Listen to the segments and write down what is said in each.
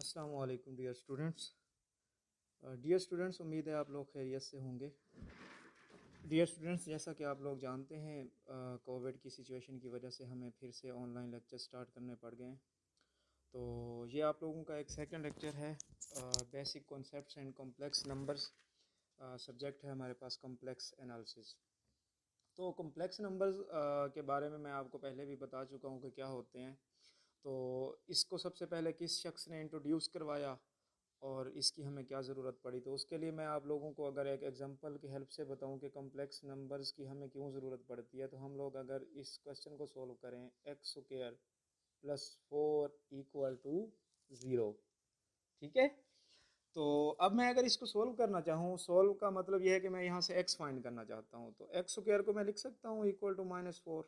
अस्सलाम वालेकुम dear students, उम्मीद है आप लोग खैरियत से होंगे। डियर स्टूडेंट्स, जैसा कि आप लोग जानते हैं, कोविड की सिचुएशन की वजह से हमें फिर से ऑनलाइन लेक्चर स्टार्ट करने पड़ गए हैं। तो ये आप लोगों का एक सेकंड लेक्चर है, basic concepts and complex numbers. Subject है हमारे पास कॉम्प्लेक्स एनालिसिस। तो कॉम्प्लेक्स नंबर्स के बारे में मैं आपको पहले भी बता चुका हूँ कि क्या होते हैं। तो इसको सबसे पहले किस शख्स ने इंट्रोड्यूस करवाया और इसकी हमें क्या ज़रूरत पड़ी, तो उसके लिए मैं आप लोगों को अगर एक एग्जांपल की हेल्प से बताऊं कि कॉम्प्लेक्स नंबर्स की हमें क्यों ज़रूरत पड़ती है, तो हम लोग अगर इस क्वेश्चन को सॉल्व करें, x square plus 4 equal to 0। ठीक है। तो अब मैं अगर इसको सोल्व करना चाहूँ, सोल्व का मतलब यह है कि मैं यहाँ से एक्स फाइंड करना चाहता हूँ, तो एक्स स्क्वायर को मैं लिख सकता हूँ इक्वल टू -4।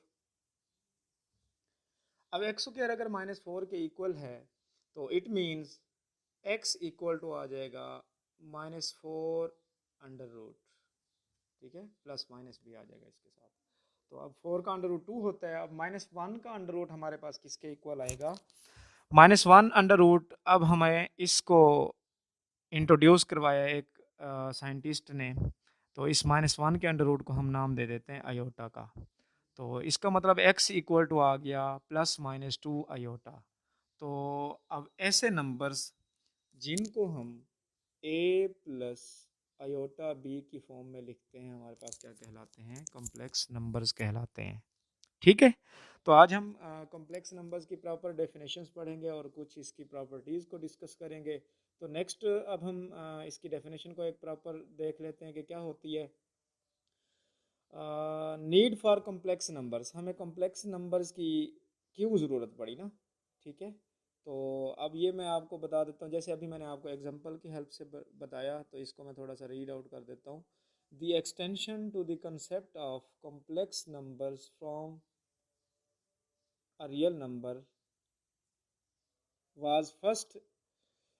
अब एक्स स्क्वायर अगर -4 के इक्वल है तो it means x equal to आ जाएगा -4 अंडर रूट। ठीक है, प्लस माइनस भी आ जाएगा इसके साथ। तो अब 4 का अंडर रूट 2 होता है। अब -1 का अंडर रूट हमारे पास किसके इक्वल आएगा? -1 अंडर रूट। अब हमें इसको इंट्रोड्यूस करवाया एक साइंटिस्ट ने, तो इस -1 के अंडर रूट को हम नाम दे देते हैं आयोटा का। तो इसका मतलब x इक्वल टू आ गया +-2 आयोटा। तो अब ऐसे नंबर्स जिनको हम a प्लस आयोटा b की फॉर्म में लिखते हैं, हमारे पास क्या कहलाते हैं? कॉम्प्लेक्स नंबर्स कहलाते हैं। ठीक है। तो आज हम कॉम्प्लेक्स नंबर्स की प्रॉपर डेफिनेशंस पढ़ेंगे और कुछ इसकी प्रॉपर्टीज़ को डिस्कस करेंगे। तो नेक्स्ट अब हम इसकी डेफिनेशन को एक प्रॉपर देख लेते हैं कि क्या होती है। नीड फॉर कॉम्प्लेक्स नंबर्स, हमें कॉम्प्लेक्स नंबर्स की क्यों ज़रूरत पड़ी ना। ठीक है। तो अब ये मैं आपको बता देता हूँ, जैसे अभी मैंने आपको एग्जांपल की हेल्प से बताया, तो इसको मैं थोड़ा सा रीड आउट कर देता हूँ। The extension to the concept of complex numbers from a real number was first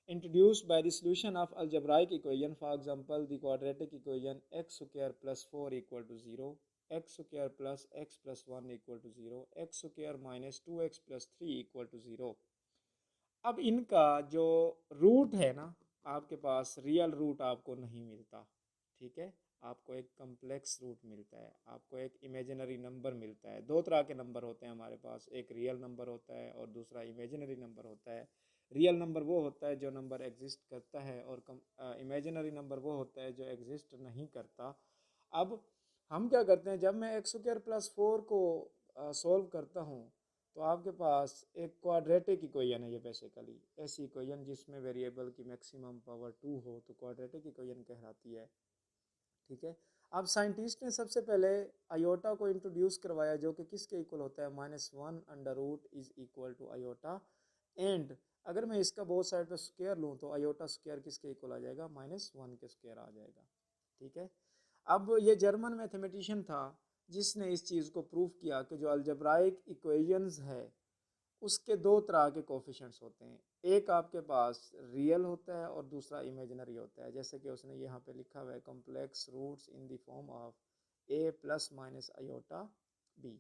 introduced by the solution of algebraic equation. For example, the quadratic equation x square plus 4 equal to 0, x square plus x plus 1 equal to 0, x square minus 2x plus 3 equal to 0। अब इनका जो root है ना, आपके पास real root आपको नहीं मिलता। ठीक है। आपको एक कम्प्लेक्स रूट मिलता है, आपको एक इमेजिनरी नंबर मिलता है। दो तरह के नंबर होते हैं हमारे पास, एक रियल नंबर होता है और दूसरा इमेजिनरी नंबर होता है। रियल नंबर वो होता है जो नंबर एग्जिस्ट करता है, और इमेजिनरी नंबर वो होता है जो एग्जिस्ट नहीं करता। अब हम क्या करते हैं, जब मैं एक्स स्क्वायर प्लस 4 को सॉल्व करता हूँ, तो आपके पास एक क्वाड्रेटिक इक्वेशन है। ये बेसिकली ऐसी इक्वेशन जिसमें वेरिएबल की मैक्सिमम पावर 2 हो, तो क्वाड्रेटिक इक्वेशन कहलाती है। ठीक है। अब साइंटिस्ट ने सबसे पहले आयोटा को इंट्रोड्यूस करवाया, जो कि किसके इक्वल होता है? -1 under root is equal to iota. And अगर मैं इसका बोथ साइड पे स्क्वायर लूँ, तो आयोटा स्क्वायर किसके इक्वल आ जाएगा? -1 के स्क्वायर आ जाएगा। ठीक है। अब ये जर्मन मैथमेटिशियन था जिसने इस चीज़ को प्रूव किया कि जो अलजब्राइक इक्वेशंस है उसके दो तरह के कोफिशिएंट्स होते हैं। एक आपके पास रियल होता है और दूसरा इमेजिनरी होता है। जैसे कि उसने यहाँ पे लिखा हुआ है, complex roots in the form of a plus minus iota b।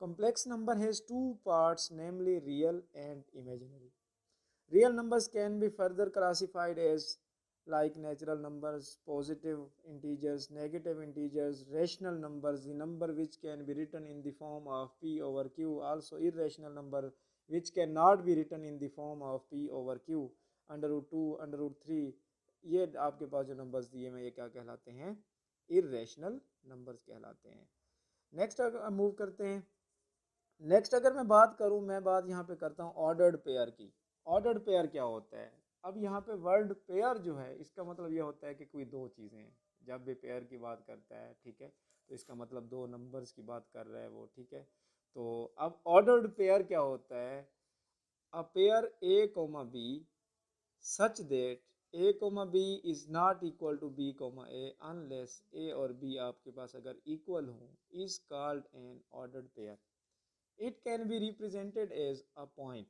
Complex number has two parts, namely real and imaginary. Real numbers can be further classified as like natural numbers, positive integers, negative integers, rational numbers, the number which can be written in the form of p over q, also irrational number which cannot be written in the form of p over q, under root 2, under root 3। ये आपके पास जो numbers दिए हैं ये क्या कहलाते हैं? Irrational numbers कहलाते हैं। नेक्स्ट अगर मूव करते हैं, नेक्स्ट अगर मैं बात करूं, मैं बात यहाँ पे करता हूँ ऑर्डर्ड पेयर की। ऑर्डर्ड पेयर क्या होता है? अब यहाँ पे वर्ड पेयर जो है, इसका मतलब ये होता है कि कोई दो चीज़ें हैं। जब भी पेयर की बात करता है, ठीक है, तो इसका मतलब दो नंबर्स की बात कर रहा है वो। ठीक है। तो अब ऑर्डर्ड पेयर क्या होता है? A pair a comma b such that a comma b is not equal to b comma a unless a और बी आपके पास अगर इक्वल हो, is called an ordered pair. It can be represented as a point.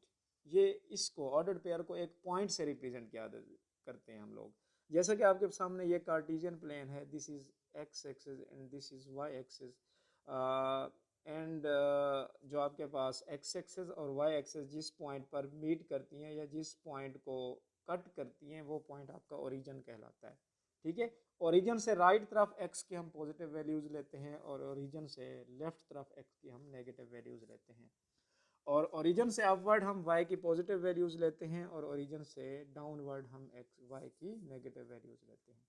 ये इसको ordered pair को एक point से रिप्रेजेंट किया करते हैं हम लोग। जैसा कि आपके सामने ये कार्टेशियन प्लेन है, this is x axis and this is y axis. And जो आपके पास एक्स एक्सिस और वाई एक्सिस जिस पॉइंट पर मीट करती हैं, या जिस पॉइंट को कट करती हैं वो पॉइंट आपका ओरिजिन कहलाता है। ठीक है, ओरिजिन से राइट तरफ x की हम पॉजिटिव वैल्यूज लेते हैं और ओरिजिन से लेफ्ट तरफ x की हम नेगेटिव वैल्यूज लेते हैं, और ओरिजिन से अपवर्ड हम y की पॉजिटिव वैल्यूज लेते हैं और ओरिजिन से डाउनवर्ड हम y की नेगेटिव वैल्यूज लेते हैं।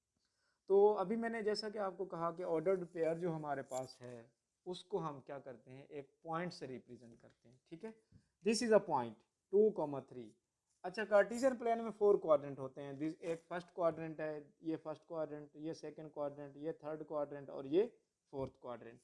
तो अभी मैंने जैसा कि आपको कहा कि ऑर्डर्ड पेयर जो हमारे पास है उसको हम क्या करते हैं, एक पॉइंट से रिप्रेजेंट करते हैं। ठीक है, दिस इज अ पॉइंट 2,3। अच्छा, कार्टेशियन प्लेन में 4 क्वाड्रेंट होते हैं। दिस एक फर्स्ट क्वाड्रेंट है, ये फर्स्ट क्वाड्रेंट, ये सेकंड क्वाड्रेंट, ये थर्ड क्वाड्रेंट और ये फोर्थ क्वाड्रेंट।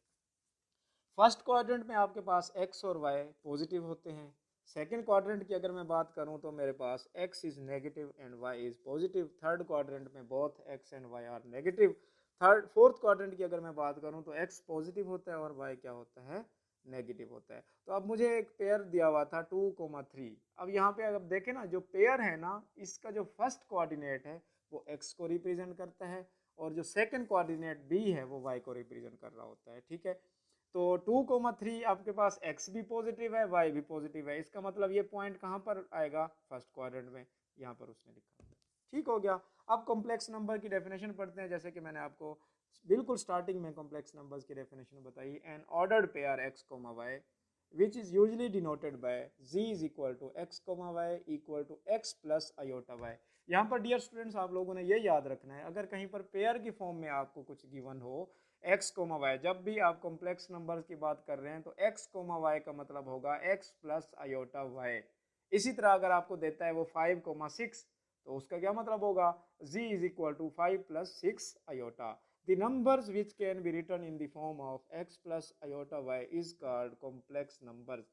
फर्स्ट क्वाड्रेंट में आपके पास x और y पॉजिटिव होते हैं। सेकंड क्वाड्रेंट की अगर मैं बात करूं तो मेरे पास x is negative and y is positive. Third quadrant में both x and y are negative. Fourth quadrant की अगर मैं बात करूं तो x पॉजिटिव होता है और y क्या होता है, नेगेटिव होता है। तो अब मुझे एक पेयर दिया हुआ था 2,3। अब यहाँ पे अगर देखें ना, जो पेयर है ना, इसका जो फर्स्ट कोऑर्डिनेट है वो x को रिप्रेजेंट करता है और जो सेकंड कोऑर्डिनेट b है वो y को रिप्रेजेंट कर रहा होता है। ठीक है, तो 2,3 आपके पास x भी पॉजिटिव है, y भी पॉजिटिव है। इसका मतलब ये पॉइंट कहाँ पर आएगा, फर्स्ट क्वाड्रेंट में, यहाँ पर उसने लिखा। ठीक हो गया। अब कॉम्प्लेक्स नंबर की डेफिनेशन पढ़ते हैं। जैसे कि मैंने आपको बिल्कुल स्टार्टिंग में कॉम्प्लेक्स नंबर्स की डेफिनेशन बताई, N ordered pair x, y which is usually denoted by z is equal to x, y equal to x plus iota y। यहाँ पर डियर स्टूडेंट्स आप लोगों ने ये याद रखना है, अगर कहीं पर पेयर की फॉर्म में आपको कुछ गिवन हो x, y, जब भी आप कॉम्प्लेक्स नंबर्स की बात कर रहे हैं तो x, y का मतलब होगा x प्लस आयोटा y। इसी तरह अगर आपको देता है वो 5, 6 तो उसका क्या मतलब होगा, z is equal to 5 plus 6 iota। The numbers which can be written in the form of x plus iota y is called complex numbers.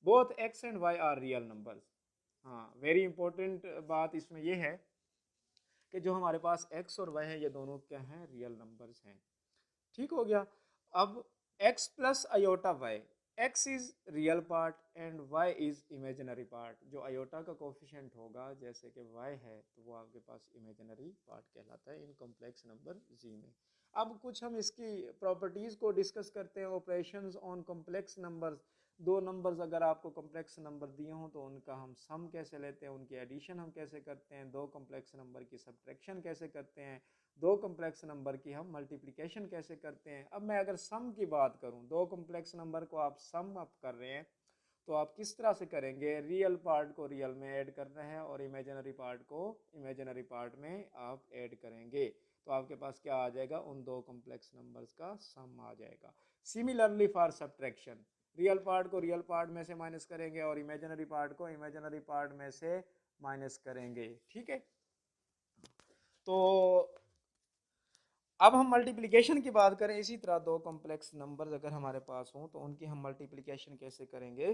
Both x and y are real numbers। हाँ, very important बात इसमें यह है कि जो हमारे पास x और y है ये दोनों क्या हैं, रियल नंबर्स हैं। ठीक हो गया। अब x plus iota y, x is real part and y is imaginary part. जो आयोटा का कोफिशिएंट होगा जैसे कि y है तो वो आपके पास इमेजिनरी पार्ट कहलाता है इन कॉम्प्लेक्स नंबर g में। अब कुछ हम इसकी प्रॉपर्टीज को डिस्कस करते हैं। ऑपरेशंस ऑन कॉम्प्लेक्स नंबर्स, दो नंबर्स अगर आपको कॉम्प्लेक्स नंबर दिए हों तो उनका हम सम कैसे लेते हैं, उनकी एडिशन हम कैसे करते हैं, दो कॉम्प्लेक्स नंबर की सब्ट्रैक्शन कैसे करते हैं, दो कॉम्प्लेक्स नंबर की हम मल्टीप्लिकेशन कैसे करते हैं। अब मैं अगर सम की बात करूं, दो कॉम्प्लेक्स नंबर को आप सम अप कर रहे हैं तो आप किस तरह से करेंगे, रियल पार्ट को रियल में ऐड करना है और इमेजिनरी पार्ट को इमेजिनरी पार्ट में आप ऐड करेंगे तो आपके पास क्या आ जाएगा, उन दो कॉम्प्लेक्स नंबर्स का सम आ जाएगा। Similarly for subtraction, real part को रियल पार्ट में से माइनस करेंगे और इमेजिनरी पार्ट को इमेजिनरी पार्ट में से माइनस करेंगे। ठीक है, तो अब हम मल्टीप्लिकेशन की बात करें। इसी तरह दो कॉम्प्लेक्स नंबर्स अगर हमारे पास हों तो उनकी हम मल्टीप्लिकेशन कैसे करेंगे,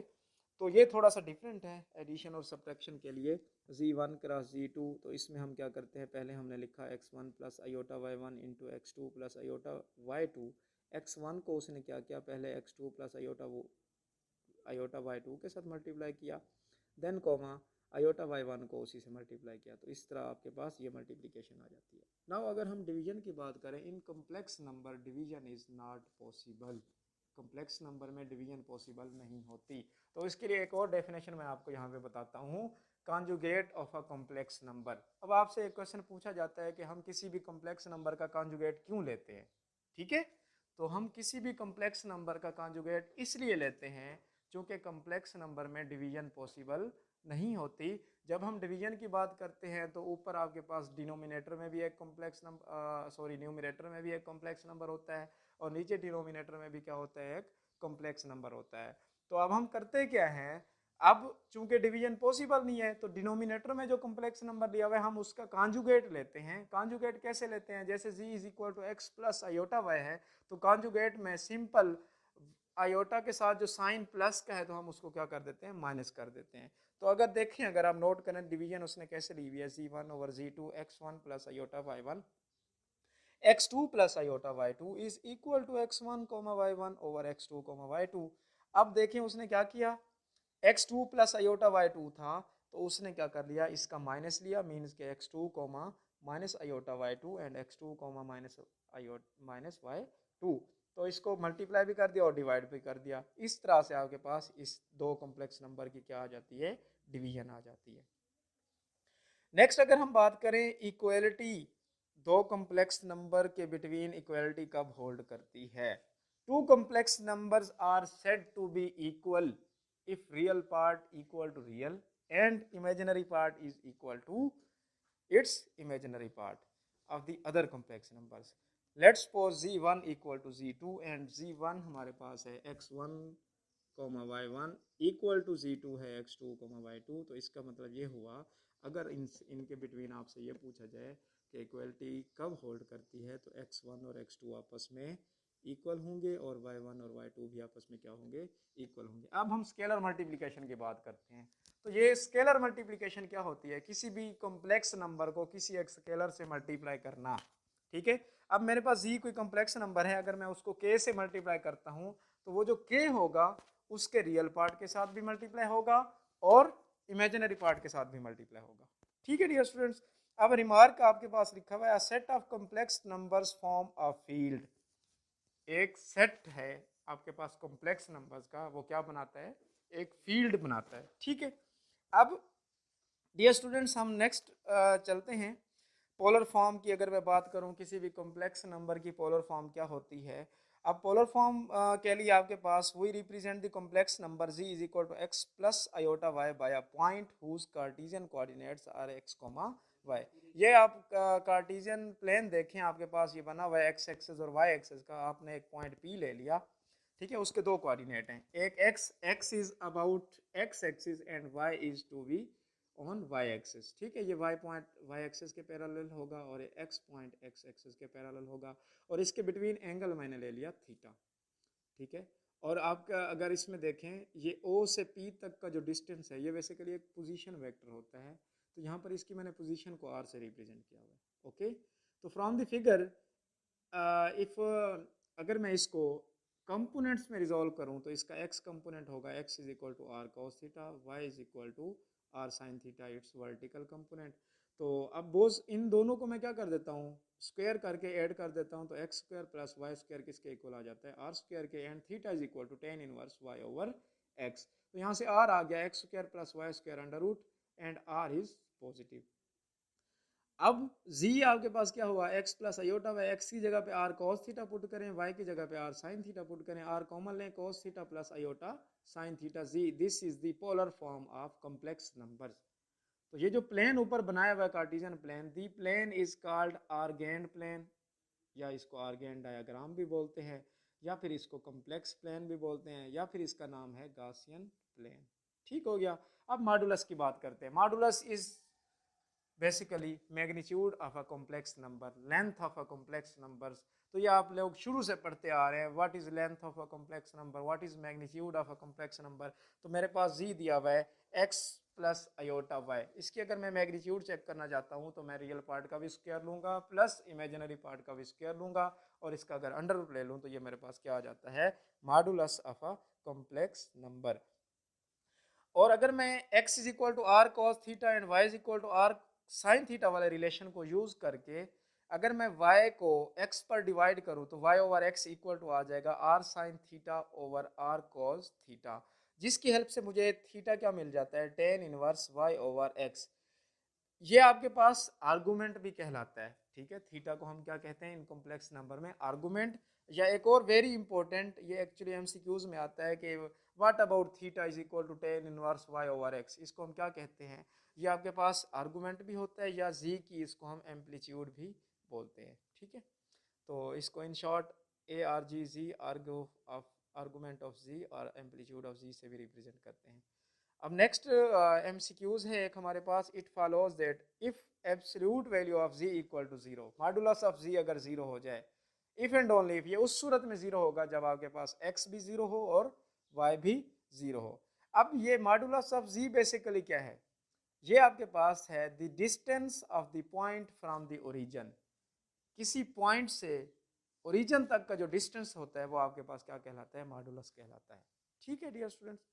तो ये थोड़ा सा डिफरेंट है एडिशन और सब्ट्रैक्शन के लिए। z1 क्रॉस z2, तो इसमें हम क्या करते हैं, पहले हमने लिखा x1 plus iota y1 into x2 plus iota y2। x1 को उसने क्या किया, पहले x2 प्लस आयोटा y2 के साथ मल्टीप्लाई किया, देन कॉमा आयोटा y1 को उसी से मल्टीप्लाई किया। तो इस तरह आपके पास ये मल्टीप्लिकेशन आ जाती है। नाउ अगर हम डिवीजन की बात करें, in complex number division is not possible. Complex number में डिवीजन पॉसिबल नहीं होती। तो इसके लिए एक और डेफिनेशन मैं आपको यहाँ पे बताता हूँ, conjugate of a complex number. अब आपसे एक क्वेश्चन पूछा जाता है कि हम किसी भी कॉम्प्लेक्स नंबर का कॉन्जुगेट क्यों लेते हैं। ठीक है, तो हम किसी भी कॉम्प्लेक्स नंबर का कॉन्जुगेट इसलिए लेते हैं क्योंकि कॉम्प्लेक्स नंबर में डिवीजन पॉसिबल नहीं होती। जब हम डिवीजन की बात करते हैं तो ऊपर आपके पास डिनोमिनेटर में भी एक कॉम्प्लेक्स नंबर न्यूमरेटर में भी एक कॉम्प्लेक्स नंबर होता है और नीचे डिनोमिनेटर में भी क्या होता है, एक कॉम्प्लेक्स नंबर होता है। तो अब हम करते क्या हैं, अब चूंकि डिवीजन पॉसिबल नहीं है तो डिनोमिनेटर में जो कॉम्प्लेक्स नंबर दिया हुआ है हम उसका कॉन्जुगेट लेते हैं। कॉन्जुगेट कैसे लेते हैं, जैसे z is equal to x plus iota y है तो कॉन्जुगेट में सिंपल आयोटा के साथ जो साइन प्लस का है तो हम उसको क्या कर देते हैं, माइनस कर देते हैं। तो अगर देखें, अगर आप नोट करें डिवीजन उसने कैसे ली हुई है, z1 over z2 x1 plus iota y1 x2 plus iota y2 is equal to x1 y1 over x2 y2। अब देखें उसने क्या किया, x2 प्लस आयोटा y2 था तो उसने क्या कर लिया, इसका माइनस लिया, मीन्स के x2 minus iota y2 and x2 minus y2। तो इसको मल्टीप्लाई भी कर दिया और डिवाइड भी कर दिया। इस तरह से आपके पास इस दो कॉम्प्लेक्स नंबर की क्या आ जाती है, डिवीजन आ जाती है। नेक्स्ट अगर हम बात करें इक्वलिटी, दो कॉम्प्लेक्स नंबर के बिटवीन इक्वलिटी कब होल्ड करती है? Two complex numbers are said to be equal if real part equal to real and imaginary part is equal to its imaginary part of the other complex numbers. Let's suppose z1 equal to z2 and z1 हमारे पास है x1 y1 equal to z2 है x2 y2। तो इसका मतलब ये हुआ, अगर इनके बिटवीन आपसे ये पूछा जाए कि इक्वलिटी कब होल्ड करती है, तो x1 और x2 आपस में इक्वल होंगे और y1 और y2 भी आपस में क्या होंगे? इक्वल होंगे। अब हम स्केलर मल्टीप्लिकेशन की बात करते हैं। तो ये स्केलर मल्टीप्लिकेशन क्या होती है? किसी भी कॉम्प्लेक्स नंबर को किसी एक स्केलर से मल्टीप्लाई करना। ठीक है, अब मेरे पास जी कोई कॉम्प्लेक्स नंबर है, अगर मैं उसको के से मल्टीप्लाई करता हूँ तो वो जो के होगा उसके रियल पार्ट के साथ भी मल्टीप्लाई होगा और इमेजिनरी पार्ट के साथ भी मल्टीप्लाई होगा। ठीक है डियर स्टूडेंट्स, अब रिमार्क आपके पास लिखा हुआ है, set of complex numbers form a field. एक सेट है आपके पास कॉम्प्लेक्स नंबर्स का, वो क्या बनाता है? एक फील्ड बनाता है। ठीक है, अब डियर स्टूडेंट्स हम नेक्स्ट चलते हैं। पोलर फॉर्म की अगर मैं बात करूं, किसी भी कॉम्प्लेक्स नंबर की पोलर फॉर्म क्या होती है? अब पोलर फॉर्म के लिए आपके पास we represent the complex number z is equal to x plus iota y by a point whose Cartesian coordinates are x, y। ये आप कार्टेशियन प्लेन देखें, आपके पास ये बना हुआ है x एक्सिस और y एक्सिस का। आपने एक पॉइंट P ले लिया, ठीक है, उसके दो कोऑर्डिनेट हैं, एक x is about x axis and y is to be on y axis. ठीक है, ये y पॉइंट y एक्सिस के पैरेलल होगा और ये x पॉइंट x एक्सिस के पैरेलल होगा और इसके बिटवीन एंगल मैंने ले लिया थीटा। ठीक है, और आपका अगर इसमें देखें, ये O से P तक का जो डिस्टेंस है ये बेसिकली एक पोजीशन वेक्टर होता है, तो यहाँ पर इसकी मैंने पोजीशन को R से रिप्रेजेंट किया हुआ है। ओके, तो फ्रॉम द फिगर इफ अगर मैं इसको कंपोनेंट्स में रिजॉल्व करूं तो इसका x कंपोनेंट होगा x is equal to r cos theta, y is equal to r sin theta, its vertical component. तो अब बोझ इन दोनों को मैं क्या कर देता हूँ? स्क्वायर करके ऐड कर देता हूँ, तो x square plus y square किसके इक्वल आ जाता है? आर स्क्वायर के, and theta is equal to tan inverse y over x. तो यहाँ से आर आ गया x square plus y square under root and r is positive. अब z आपके पास क्या हुआ? x plus iota y, x की जगह पे r cos थीटा पुट करें, y की जगह पे r sin थीटा पुट करें, r कॉमन लें, cos theta plus iota sin theta z। This is the polar form of complex numbers. तो ये जो प्लेन ऊपर बनाया हुआ है Cartesian plane, the plane is called Argand plane, या इसको आर्गेंड डायग्राम भी बोलते हैं, या फिर इसको कॉम्प्लेक्स प्लेन भी बोलते हैं, या फिर इसका नाम है गॉसियन प्लेन। ठीक हो गया। अब मॉडुलस की बात करते हैं। Modulus is basically magnitude of a complex number, length of a complex numbers. तो ये आप लोग शुरू से पढ़ते आ रहे हैं, what is length of a complex number, what is magnitude of a complex number. तो मेरे पास जी दिया हुआ है x प्लस आयोटा वाई। इसकी अगर मैं मैग्नीट्यूड चेक करना चाहता हूँ तो मैं रियल पार्ट का भी स्क्वायर लूंगा प्लस इमेजिनरी पार्ट का भी स्क्वायर लूंगा, और इसका अगर अंडर रूट ले लूँ तो ये मेरे पास क्या आ जाता है? Modulus of a complex number. और अगर मैं x is equal to r cos theta and y is equal to r sine theta वाले रिलेशन को यूज करके अगर मैं y को x पर डिवाइड करूं तो y over x equal to आ जाएगा r sine theta over r cos theta, जिसकी हेल्प से मुझे थीटा क्या मिल जाता है? Tan inverse y over x। ये आपके पास आर्गुमेंट भी कहलाता है। ठीक है, थीटा को हम क्या कहते हैं इन कॉम्प्लेक्स नंबर में? आर्गुमेंट। या एक और वेरी इंपॉर्टेंट, ये एक्चुअली एमसीक्यूज में आता है कि what about theta is equal to tan inverse y over x, इसको हम क्या कहते हैं? ये आपके पास आर्गुमेंट भी होता है, या जी की इसको हम एम्पलीट्यूड भी बोलते हैं। ठीक है, तो इसको in short a r g z argument of z और एम्पलीट्यूड ऑफ जी से भी रिप्रेजेंट करते हैं। अब नेक्स्ट एमसीक्यूज है एक हमारे पास, it follows that if absolute value of z equal to zero, modulus of z अगर जीरो हो जाए, इफ एंड ओनली इफ, ये उस सूरत में जीरो होगा जब आपके पास x भी जीरो हो और y भी जीरो हो। अब ये मॉडुलस ऑफ z बेसिकली क्या है? ये आपके पास है the distance of the point from the origin. किसी पॉइंट से ओरिजिन तक का जो डिस्टेंस होता है वो आपके पास क्या कहलाता है? मॉडुलस कहलाता है। ठीक है डियर स्टूडेंट्स,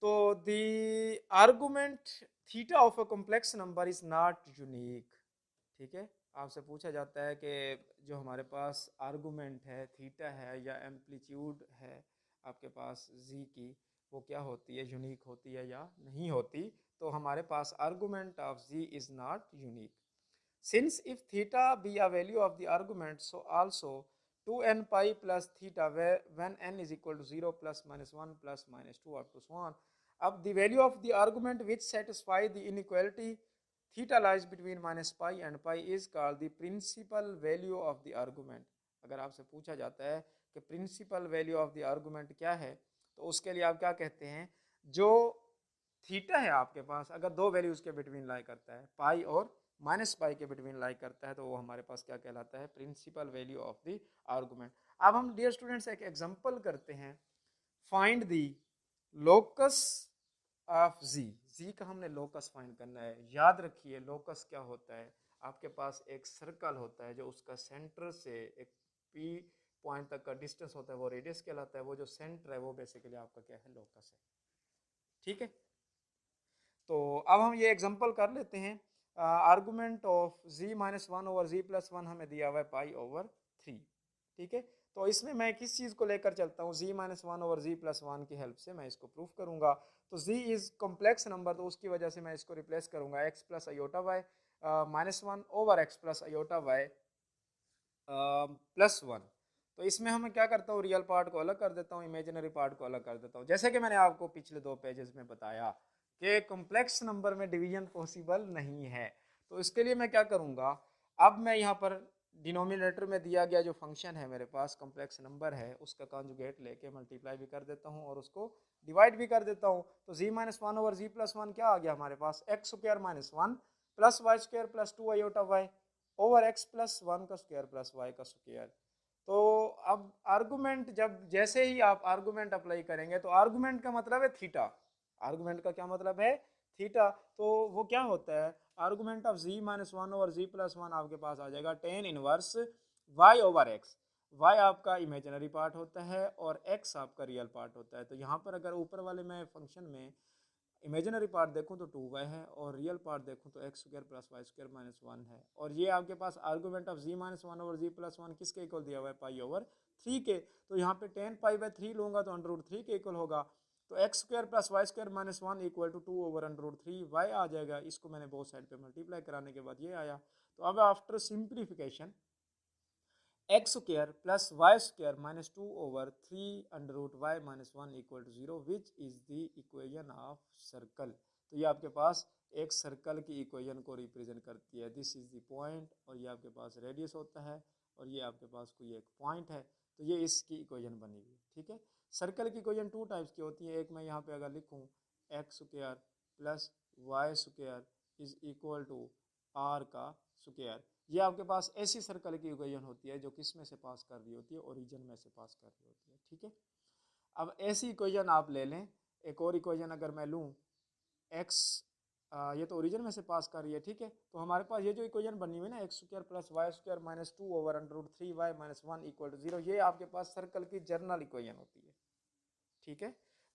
तो the argument theta of a complex number is not unique. ठीक है, आपसे पूछा जाता है कि जो हमारे पास आर्गुमेंट है थीटा है या एम्पलीट्यूड है आपके पास जी की, वो क्या होती है, यूनिक होती है या नहीं होती। तो हमारे पास argument of z is not unique. Since if theta be a value of the argument so also 2n pi plus theta where when n is equal to 0 plus minus 1 plus minus 2 up to so on. अब the value of the argument which satisfy the inequality theta lies between minus pi and pi is called the principal value of the argument. अगर आपसे पूछा जाता है कि principal value of the argument क्या है, तो उसके लिए आप क्या कहते हैं, जो थीटा है आपके पास अगर दो वैल्यूज के बिटवीन लाई करता है, पाई और माइनस पाई के बिटवीन लाई करता है, तो वो हमारे पास क्या कहलाता है, principal value of the argument. अब हम डियर स्टूडेंट्स एक एग्जांपल करते हैं, find the locus of z. Z का हमने लोकस फाइंड करना है। याद रखिए लोकस क्या होता है, आपके पास एक सर्कल होता है जो उसका सेंटर से एक पी पॉइंट तक का डिस्टेंस होता है, वो रेडियस कहलाता है। वो जो सेंटर है वो बेसिकली आपका क्या है, लोकस है। ठीक है, तो अब हम ये एग्जांपल कर लेते हैं। Argument of z minus one over z plus one हमें दिया हुआ है पाई ओवर 3। ठीक है, तो इसमें मैं किस चीज़ को लेकर चलता हूँ, z minus one over z plus one की हेल्प से मैं इसको प्रूफ करूंगा। तो z इज कॉम्प्लेक्स नंबर, तो उसकी वजह से मैं इसको रिप्लेस करूंगा x plus iota y minus one over x plus iota y plus one. तो इसमें हमें क्या करता हूँ, रियल पार्ट को अलग कर देता हूँ, इमेजिनरी पार्ट को अलग कर देता हूँ। जैसे कि मैंने आपको पिछले 2 पेजेस में बताया कि कॉम्प्लेक्स नंबर में डिवीजन पॉसिबल नहीं है। तो इसके लिए मैं क्या करूँगा, अब मैं यहाँ पर डिनोमिनेटर में दिया गया जो फंक्शन है मेरे पास, कॉम्प्लेक्स नंबर है, उसका कॉन्जुगेट लेके मल्टीप्लाई भी कर देता हूँ और उसको डिवाइड भी कर देता हूँ। तो z minus one over z plus one क्या आ गया हमारे पास, x square minus one plus y square plus two iota y over x plus one का स्क्वायर प्लस वाई का स्क्वायर। तो अब आर्गुमेंट जब जैसे ही आप आर्गुमेंट अप्लाई करेंगे, तो आर्गुमेंट का मतलब है थीटा। आर्गुमेंट का क्या मतलब है, थीटा। तो वो क्या होता है, argument of z minus one over z plus one आपके पास आ जाएगा tan inverse y over x. Y आपका इमेजिनरी पार्ट होता है और एक्स आपका रियल पार्ट होता है। तो यहाँ पर अगर ऊपर वाले में फंक्शन में इमेजिनरी पार्ट देखूं तो 2y है और रियल पार्ट देखूं तो x square plus y square minus one है। और ये आपके पास argument of z minus one over z plus one किसके इक्वल दिया हुआ है, पाई ओवर 3 के। तो यहाँ पे 10 पाई बाई 3 लूंगा तो अंडर रूट 3 के इक्वल होगा। तो x square plus y square minus one equal to 2 over under root 3 y आ जाएगा। इसको मैंने बोथ साइड पे मल्टीप्लाई कराने के बाद ये आया। तो अब after simplification x square plus y square minus two over 3 under root y minus one equal to zero which is the equation of circle. तो ये आपके पास एक सर्कल की इक्वेशन को रिप्रेजेंट करती है। दिस इज द पॉइंट और ये आपके पास रेडियस होता है और ये आपके पास कोई एक पॉइंट है। तो ये इसकी इक्वेशन बनी हुई है। ठीक है, सर्कल की इक्वेशन 2 टाइप्स की होती है। एक मैं यहाँ पे अगर लिखूँ x square plus y square is equal to r का स्क्वायर, ये आपके पास ऐसी सर्कल की इक्वेशन होती है जो किस में से पास कर रही होती है, ओरिजिन में से पास कर रही होती है। ठीक है, अब ऐसी इक्वेशन आप ले लें। एक और इक्वेशन अगर मैं लूँ एक्स, ये तो ओरिजिन में से पास कर रही है। ठीक है, तो हमारे पास ये जो इक्वेशन बनी हुई है ना, x square plus y square minus two over under root 3 y minus one equal to zero, ये आपके पास सर्कल की जर्नल इक्वेशन होती है। ठीक है,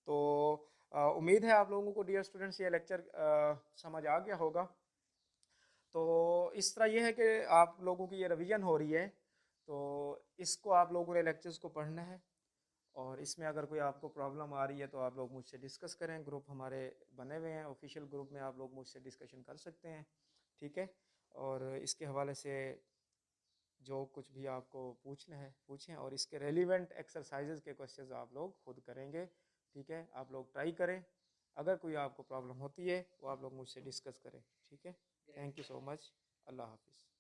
तो उम्मीद है आप लोगों को डियर स्टूडेंट्स ये लेक्चर समझ आ गया होगा। तो इस तरह ये है कि आप लोगों की ये रिवीजन हो रही है, तो इसको आप लोगों ने लेक्चर्स को पढ़ना है। और इसमें अगर कोई आपको प्रॉब्लम आ रही है तो आप लोग मुझसे डिस्कस करें। ग्रुप हमारे बने हुए हैं, ऑफिशियल ग्रुप में आप लोग मुझसे डिस्कशन कर सकते हैं। ठीक है, और इसके हवाले से जो कुछ भी आपको पूछना है पूछें, और इसके रेलिवेंट एक्सरसाइजेज के क्वेश्चंस आप लोग खुद करेंगे। ठीक है, आप लोग ट्राई करें। अगर कोई आपको प्रॉब्लम होती है वो आप लोग मुझसे डिस्कस करें। ठीक है, थैंक यू सो मच। अल्लाह हाफिज़।